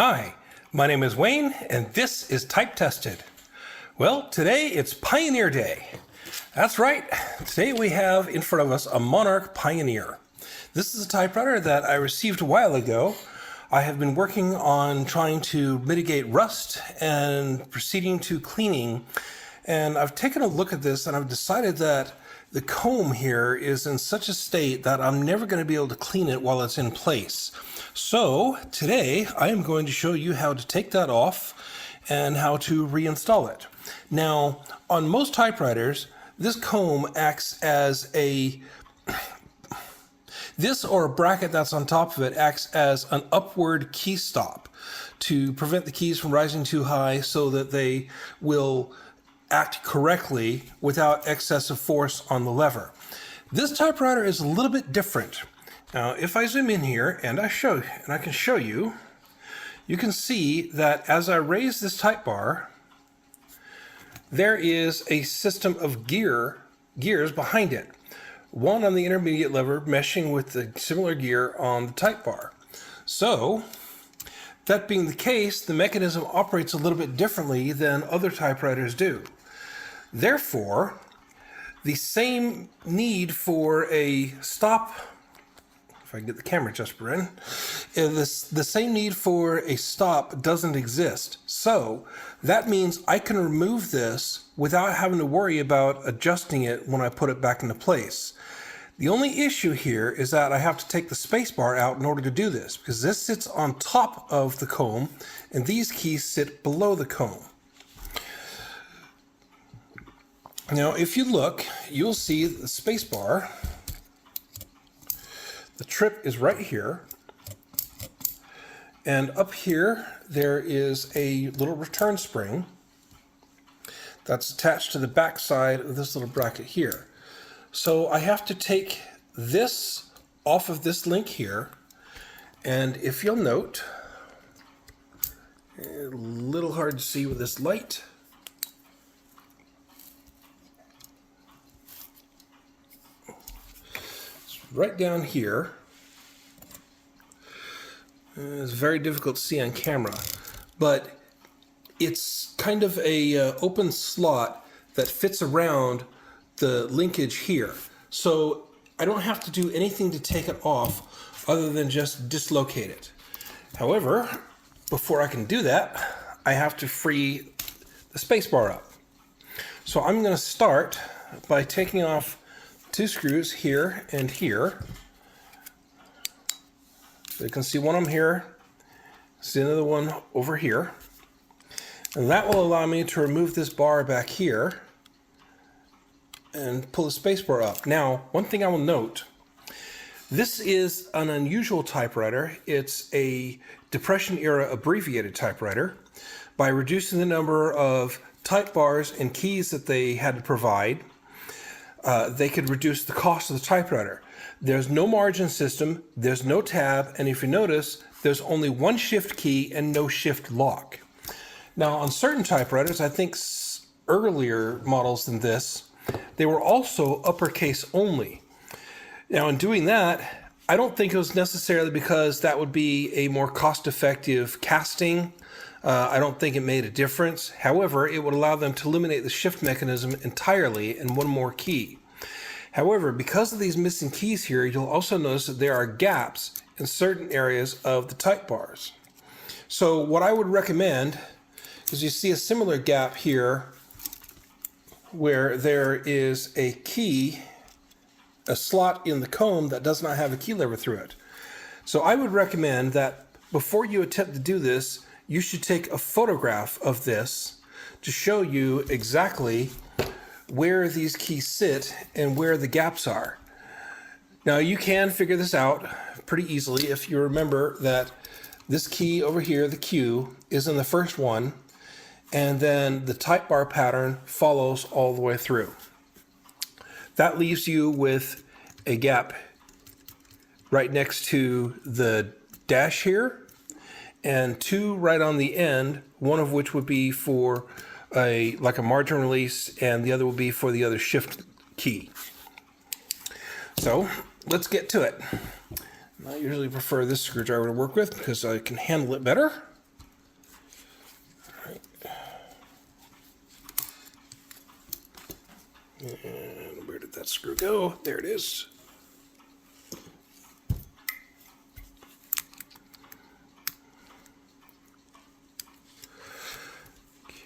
Hi, my name is Wayne, and this is Type Tested. Well, today it's Pioneer Day. That's right, today we have in front of us a Monarch Pioneer. This is a typewriter that I received a while ago. I have been working on trying to mitigate rust and proceeding to cleaning. And I've taken a look at this and I've decided that the comb here is in such a state that I'm never going to be able to clean it while it's in place. So today I am going to show you how to take that off and how to reinstall it. Now, on most typewriters, this comb acts as this or a bracket that's on top of it acts as an upward key stop to prevent the keys from rising too high so that they will act correctly without excessive force on the lever. This typewriter is a little bit different. Now, if I zoom in here and I can show you, you can see that as I raise this type bar, there is a system of gears behind it. One on the intermediate lever meshing with the similar gear on the type bar. So, that being the case, the mechanism operates a little bit differently than other typewriters do. Therefore, the same need for a stop, if I can get the camera adjuster in, the same need for a stop doesn't exist. So that means I can remove this without having to worry about adjusting it when I put it back into place. The only issue here is that I have to take the space bar out in order to do this, because this sits on top of the comb and these keys sit below the comb. Now, if you look, you'll see the space bar. The trip is right here. And up here, there is a little return spring that's attached to the back side of this little bracket here. So I have to take this off of this link here. And if you'll note, a little hard to see with this light. Right down here. It's very difficult to see on camera, but it's kind of a open slot that fits around the linkage here. So I don't have to do anything to take it off other than just dislocate it. However, before I can do that, I have to free the space bar up. So I'm going to start by taking off two screws here and here. So you can see one of them here, see another one over here. And that will allow me to remove this bar back here and pull the space bar up. Now, one thing I will note, this is an unusual typewriter. It's a Depression era abbreviated typewriter. By reducing the number of type bars and keys that they had to provide, they could reduce the cost of the typewriter. There's no margin system, there's no tab, and if you notice, there's only one shift key and no shift lock. Now, on certain typewriters, I think earlier models than this, they were also uppercase only. Now, in doing that, I don't think it was necessarily because that would be a more cost-effective casting. I don't think it made a difference. However, it would allow them to eliminate the shift mechanism entirely and one more key. However, because of these missing keys here, you'll also notice that there are gaps in certain areas of the type bars. So what I would recommend is you see a similar gap here where there is a key, a slot in the comb that does not have a key lever through it. So I would recommend that before you attempt to do this, you should take a photograph of this to show you exactly where these keys sit and where the gaps are. Now, you can figure this out pretty easily if you remember that this key over here, the Q, is in the first one, and then the type bar pattern follows all the way through. That leaves you with a gap right next to the dash here, and two right on the end, one of which would be for like a margin release, and the other will be for the other shift key. So let's get to it. I usually prefer this screwdriver to work with because I can handle it better. And where did that screw go? There it is.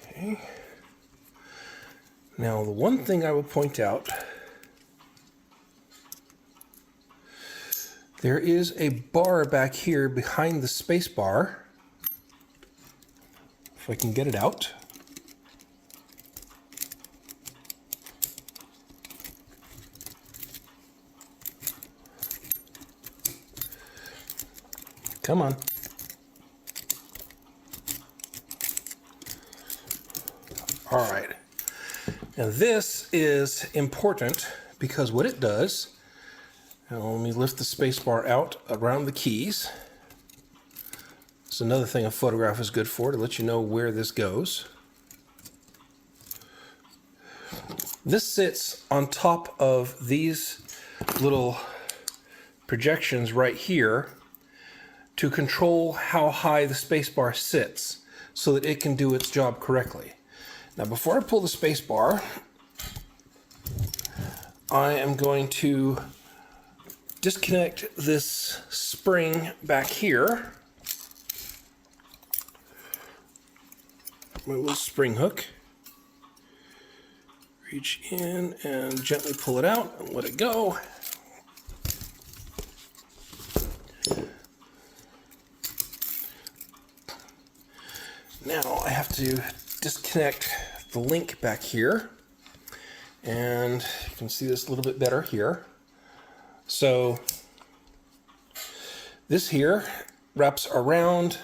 Okay. Now, the one thing I will point out, there is a bar back here behind the space bar. If I can get it out. Come on. All right. Now this is important because what it does, now let me lift the space bar out around the keys. It's another thing a photograph is good for, to let you know where this goes. This sits on top of these little projections right here to control how high the space bar sits so that it can do its job correctly. Now, before I pull the space bar, I am going to disconnect this spring back here. My little spring hook. Reach in and gently pull it out and let it go. Now I have to disconnect the link back here, and you can see this a little bit better here. So this here wraps around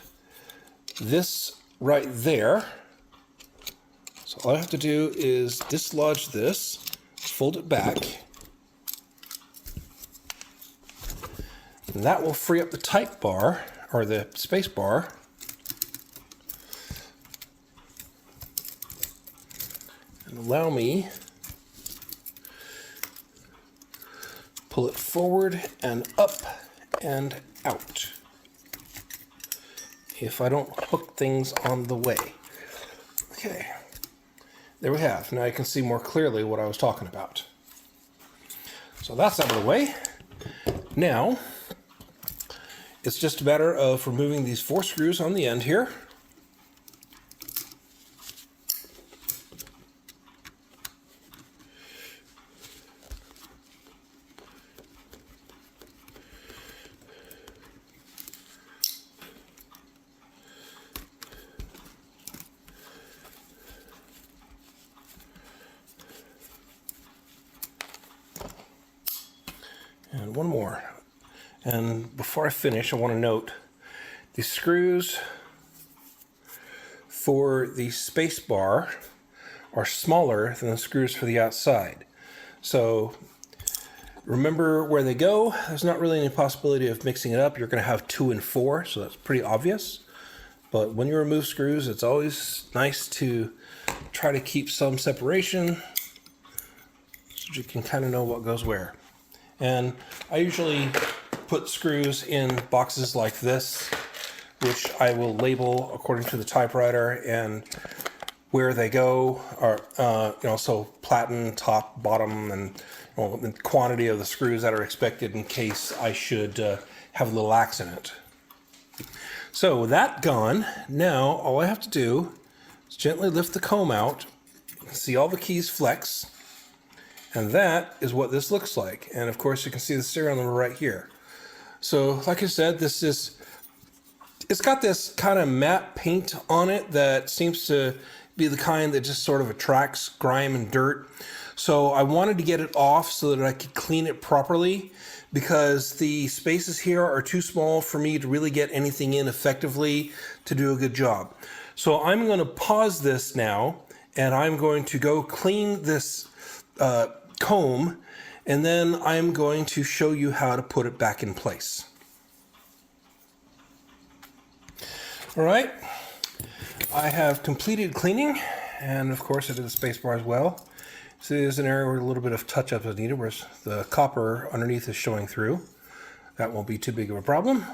this right there. So all I have to do is dislodge this, fold it back, and that will free up the type bar, or the space bar. And allow me pull it forward and up and out if I don't hook things on the way. Okay, there we have. Now you can see more clearly what I was talking about. So that's out of the way. Now it's just a matter of removing these 4 screws on the end here. And one more. And before I finish, I want to note the screws for the space bar are smaller than the screws for the outside. So remember where they go. There's not really any possibility of mixing it up. You're going to have 2 and 4, so that's pretty obvious. But when you remove screws, it's always nice to try to keep some separation so you can kind of know what goes where. And I usually put screws in boxes like this, which I will label according to the typewriter and where they go, or so platen, top, bottom, and the quantity of the screws that are expected in case I should have a little accident. So with that gone, now all I have to do is gently lift the comb out. You can see all the keys flex. And that is what this looks like. And of course you can see the serial number right here. So like I said, it's got this kind of matte paint on it that seems to be the kind that just sort of attracts grime and dirt. So I wanted to get it off so that I could clean it properly, because the spaces here are too small for me to really get anything in effectively to do a good job. So I'm going to pause this now, and I'm going to go clean this comb, and then I'm going to show you how to put it back in place. All right, I have completed cleaning, and of course I did the space bar as well. So there's an area where a little bit of touch-up is needed, where the copper underneath is showing through. That won't be too big of a problem.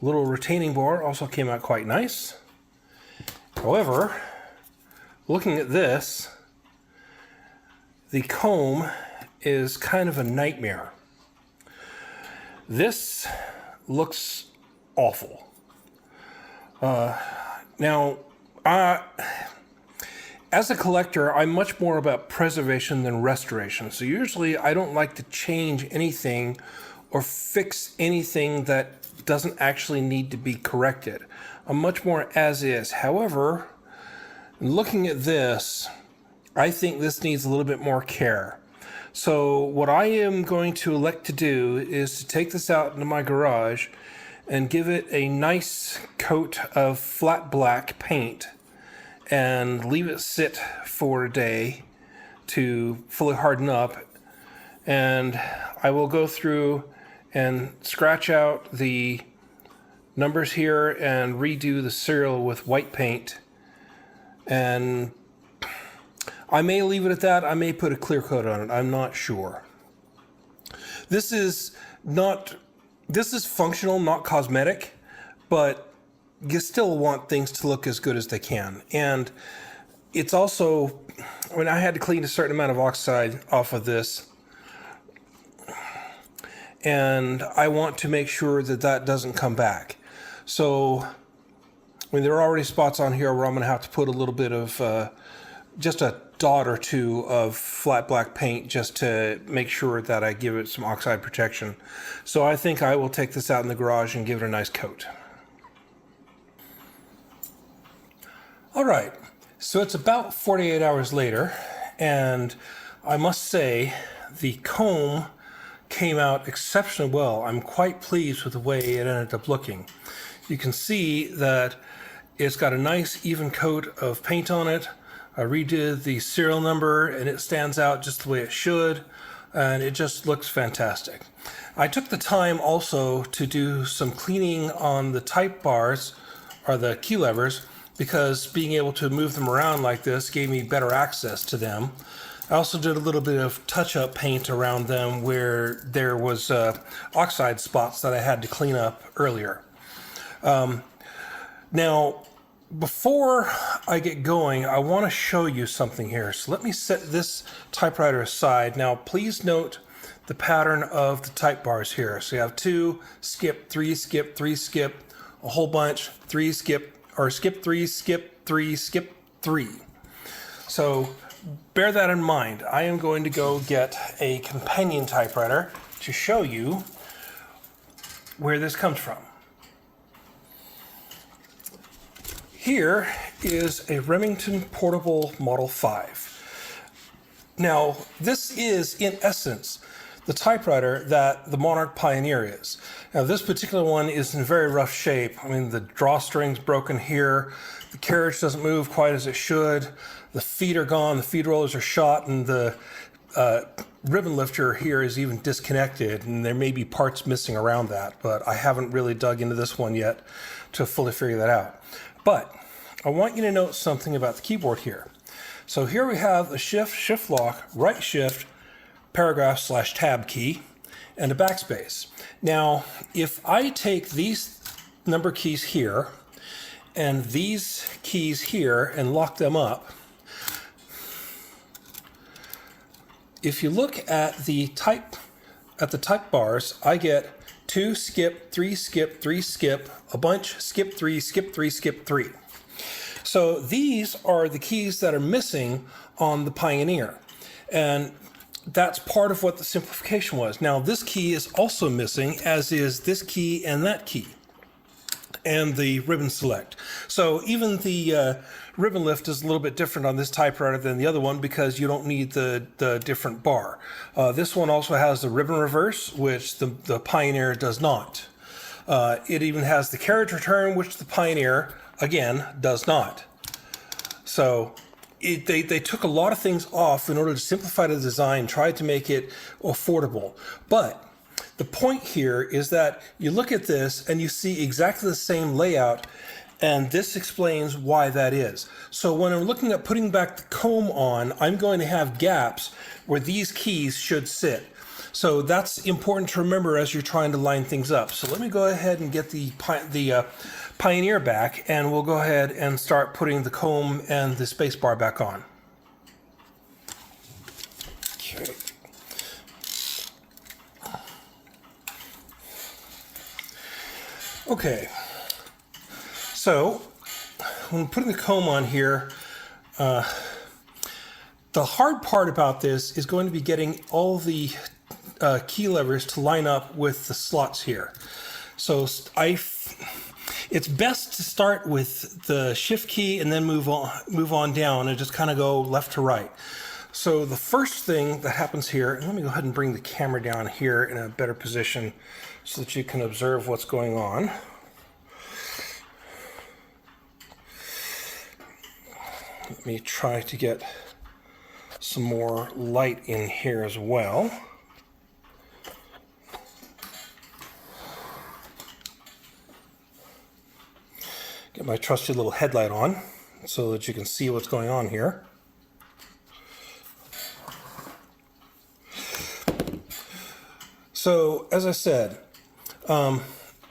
Little retaining bar also came out quite nice. However, looking at this, the comb is kind of a nightmare. This looks awful. Now, as a collector, I'm much more about preservation than restoration. So usually I don't like to change anything or fix anything that doesn't actually need to be corrected. I'm much more as is. However, looking at this, I think this needs a little bit more care. So what I am going to elect to do is to take this out into my garage and give it a nice coat of flat black paint and leave it sit for a day to fully harden up. And I will go through and scratch out the numbers here and redo the serial with white paint. And I may leave it at that. I may put a clear coat on it. I'm not sure. This is functional, not cosmetic, but you still want things to look as good as they can. And it's also, I mean, I had to clean a certain amount of oxide off of this, and I want to make sure that that doesn't come back. So, I mean, there are already spots on here where I'm going to have to put a little bit of, just a dot or two of flat black paint just to make sure that I give it some oxide protection. So I think I will take this out in the garage and give it a nice coat. All right, so it's about 48 hours later, and I must say the comb came out exceptionally well. I'm quite pleased with the way it ended up looking. You can see that it's got a nice even coat of paint on it. I redid the serial number and it stands out just the way it should, and it just looks fantastic. I took the time also to do some cleaning on the type bars, or the key levers, because being able to move them around like this gave me better access to them. I also did a little bit of touch-up paint around them where there was oxide spots that I had to clean up earlier. Now, before I get going, I want to show you something here. So let me set this typewriter aside. Now, please note the pattern of the type bars here. So you have 2, skip, 3, skip, 3, skip, a whole bunch, 3, skip, or skip 3, skip 3, skip 3. So bear that in mind. I am going to go get a companion typewriter to show you where this comes from. Here is a Remington Portable Model 5. Now, this is, in essence, the typewriter that the Monarch Pioneer is. Now, this particular one is in very rough shape. I mean, the drawstring's broken here, the carriage doesn't move quite as it should, the feet are gone, the feed rollers are shot, and the ribbon lifter here is even disconnected, and there may be parts missing around that, but I haven't really dug into this one yet to fully figure that out. But I want you to note something about the keyboard here. So here we have a shift lock, right shift, paragraph/tab key, and a backspace. Now, if I take these number keys here and these keys here and lock them up, if you look at the type bars, I get 2, skip, 3, skip, 3, skip, a bunch, skip 3, skip 3, skip 3. So these are the keys that are missing on the Pioneer. And that's part of what the simplification was. Now, this key is also missing, as is this key and that key, and the ribbon select. So even the ribbon lift is a little bit different on this typewriter than the other one because you don't need the different bar. This one also has the ribbon reverse, which the Pioneer does not. It even has the carriage return, which the Pioneer, again, does not. So they took a lot of things off in order to simplify the design, tried to make it affordable. But the point here is that you look at this and you see exactly the same layout, and this explains why that is. So when I'm looking at putting back the comb on, I'm going to have gaps where these keys should sit. So that's important to remember as you're trying to line things up. So let me go ahead and get the Pioneer back, and we'll go ahead and start putting the comb and the space bar back on. Okay. Okay. So when putting the comb on here, the hard part about this is going to be getting all the key levers to line up with the slots here. So it's best to start with the shift key and then move on down and just kind of go left to right. So the first thing that happens here, and let me go ahead and bring the camera down here in a better position so that you can observe what's going on. Let me try to get some more light in here as well. Get my trusty little headlight on so that you can see what's going on here. So, as I said,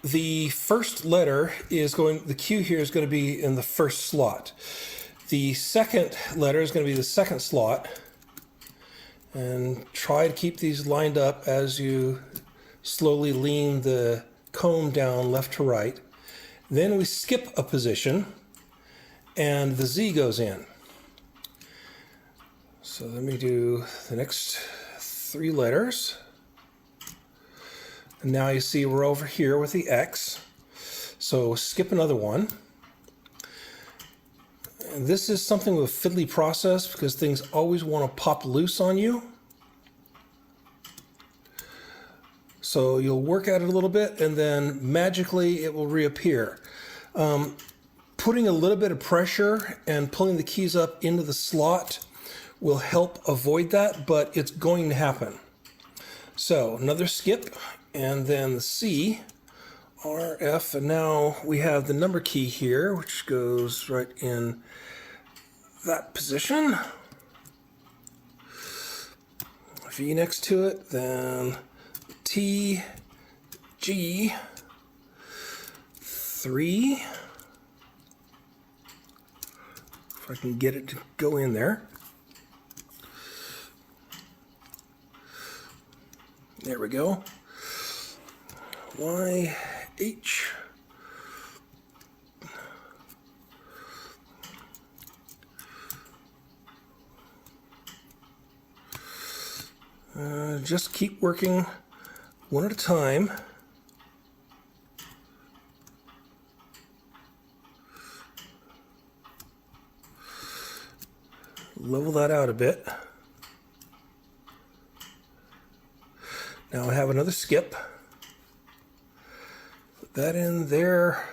the first letter is the Q here is going to be in the first slot. The second letter is going to be the second slot. And try to keep these lined up as you slowly lean the comb down left to right. Then we skip a position and the Z goes in. So let me do the next 3 letters. And now you see we're over here with the X. So skip another one. And this is something of a fiddly process because things always want to pop loose on you. So you'll work at it a little bit and then magically it will reappear. Putting a little bit of pressure and pulling the keys up into the slot will help avoid that, but it's going to happen. So another skip and then the C, R, F, and now we have the number key here, which goes right in that position. V next to it, then T, G, 3. If I can get it to go in there. There we go. Y, H. Just keep working one at a time. Level that out a bit. Now I have another skip. Put that in there.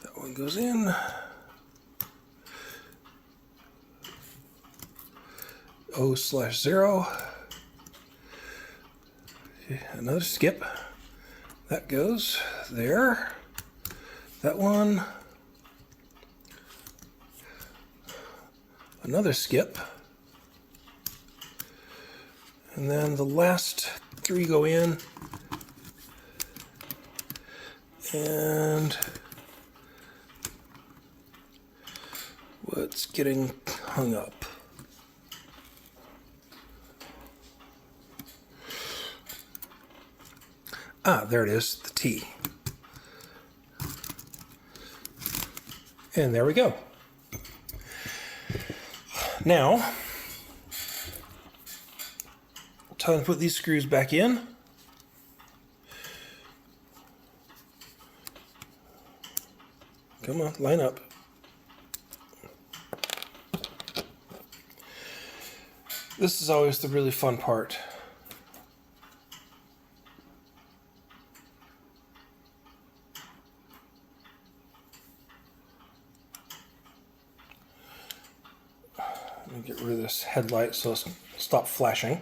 That one goes in. O/0. Another skip. That goes there. That one. Another skip. And then the last 3 go in. And what's getting hung up? Ah, there it is, the T. And there we go. Now, time to put these screws back in. Come on, line up. This is always the really fun part. Let me get rid of this headlight so it's stop flashing.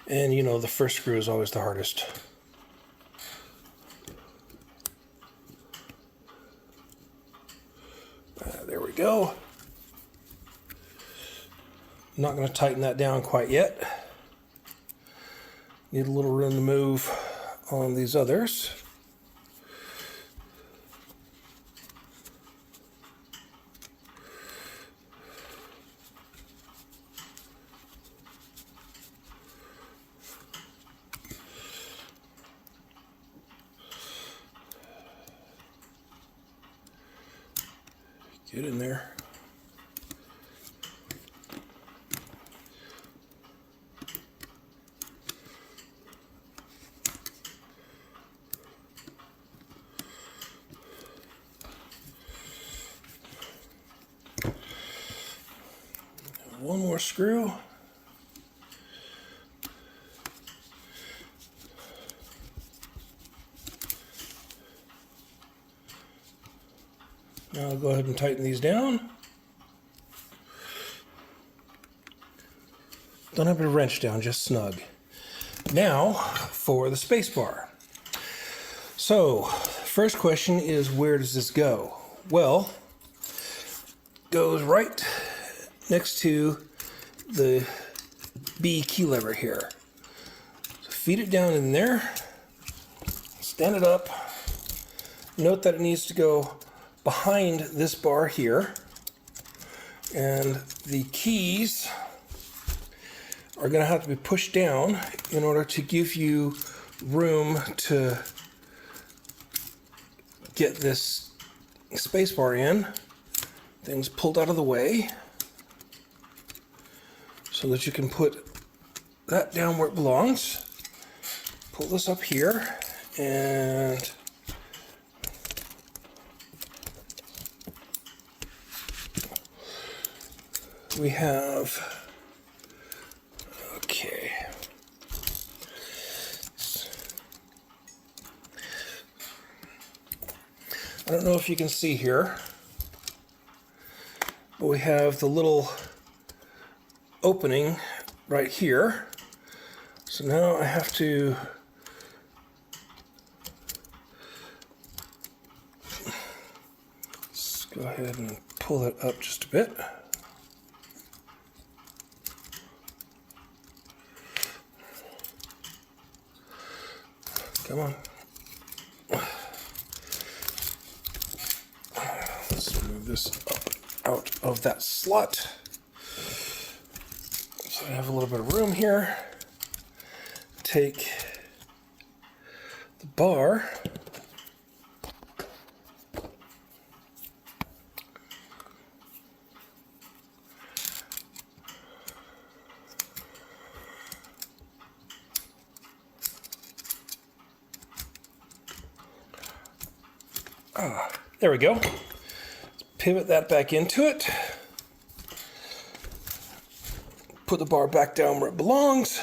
And you know, the first screw is always the hardest. There we go. I'm not going to tighten that down quite yet. Need a little room to move on these others. Get in there. One more screw. Now I'll go ahead and tighten these down. Don't have a wrench down, just snug. Now for the space bar. So, first question is, where does this go? Well, goes right next to the B key lever here. So feed it down in there, stand it up. Note that it needs to go behind this bar here, and the keys are going to have to be pushed down in order to give you room to get this space bar in. Things pulled out of the way so that you can put that down where it belongs. Pull this up here, and we have, okay. I don't know if you can see here, but we have the little opening right here. So now I have to let's go ahead and pull that up just a bit. Come on. Let's move this up out of that slot. So I have a little bit of room here. Take the bar. There we go. Let's pivot that back into it. Put the bar back down where it belongs.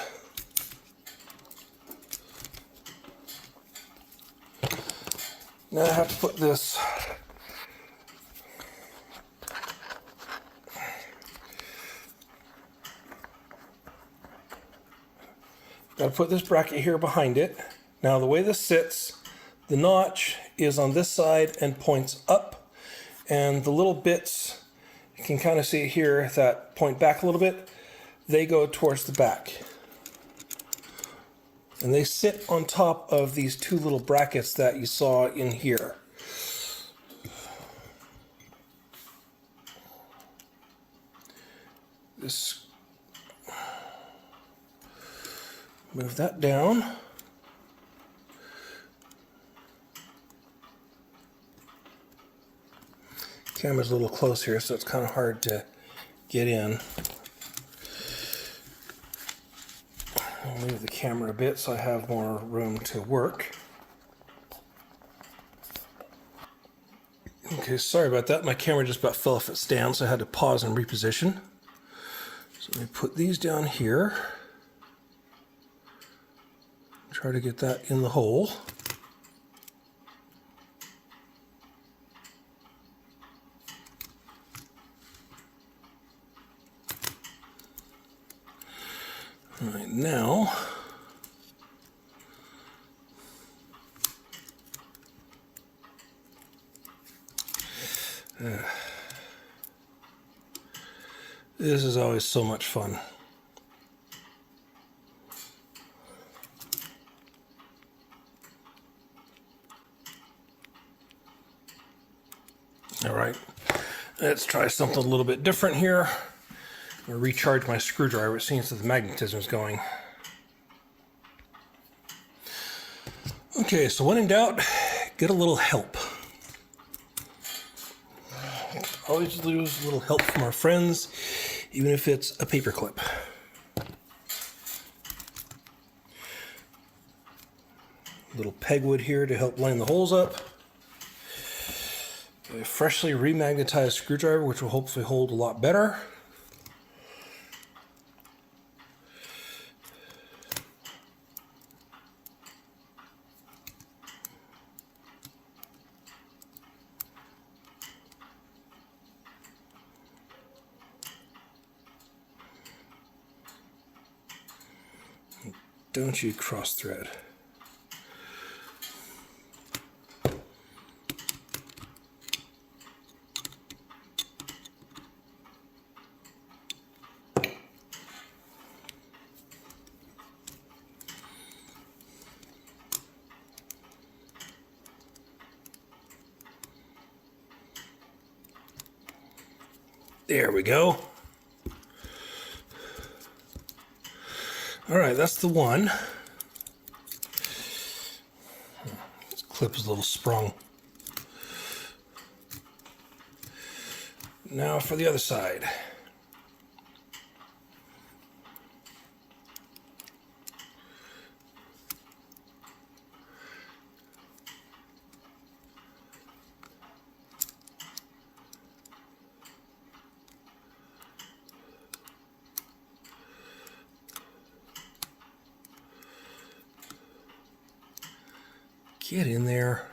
Now I have to put this bracket here behind it. Now the way this sits, the notch is on this side and points up, and the little bits, you can kind of see here that point back a little bit, they go towards the back. And they sit on top of these two little brackets that you saw in here. Just move that down. Camera's a little close here, so it's kind of hard to get in. I'll move the camera a bit so I have more room to work. Okay, sorry about that. My camera just about fell off its stand, so I had to pause and reposition. So let me put these down here. Try to get that in the hole. All right, now This is always so much fun. All right, let's try something a little bit different here. I'm going to recharge my screwdriver. It seems that the magnetism is going. Okay, so when in doubt, get a little help. Always lose a little help from our friends, even if it's a paper clip. A little pegwood here to help line the holes up. A freshly remagnetized screwdriver, which will hopefully hold a lot better. Don't you cross thread. There we go. All right, that's the one. This clip is a little sprung. Now for the other side. Get in there.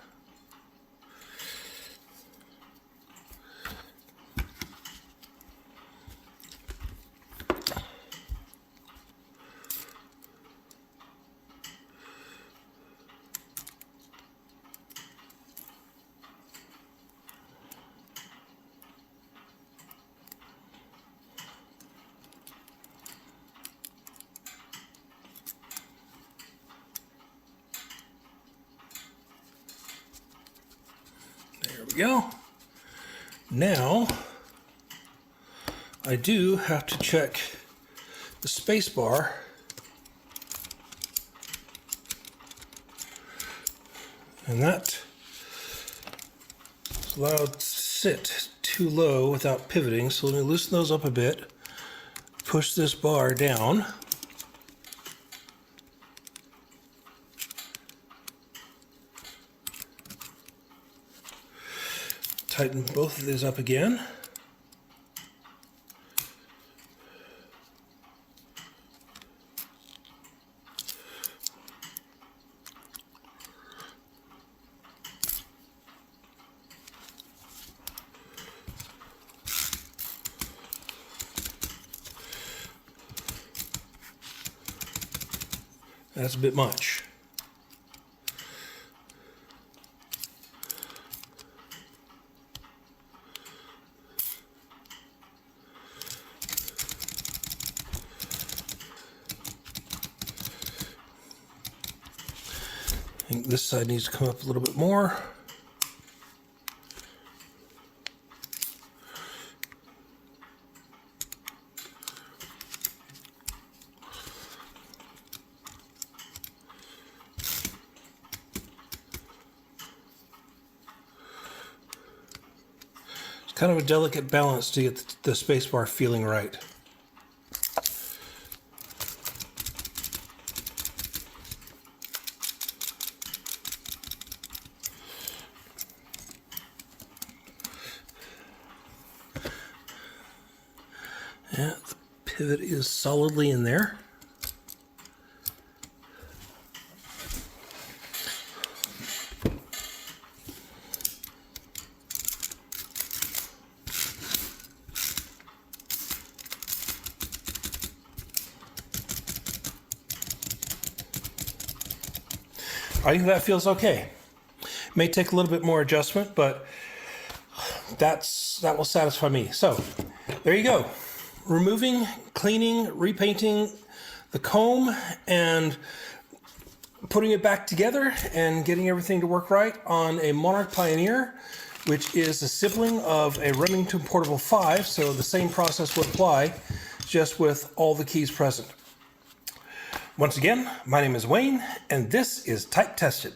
There we go. Now, I do have to check the space bar. And that is allowed to sit too low without pivoting. So let me loosen those up a bit, push this bar down. Tighten both of these up again. That's a bit much. I think this side needs to come up a little bit more. It's kind of a delicate balance to get the spacebar feeling right. Yeah, the pivot is solidly in there. I think that feels okay. May take a little bit more adjustment, but that will satisfy me. So there you go. Removing, cleaning, repainting the comb and putting it back together and getting everything to work right on a Monarch Pioneer, which is a sibling of a Remington Portable 5, so the same process would apply, just with all the keys present. Once again, my name is Wayne, and this is Type Tested.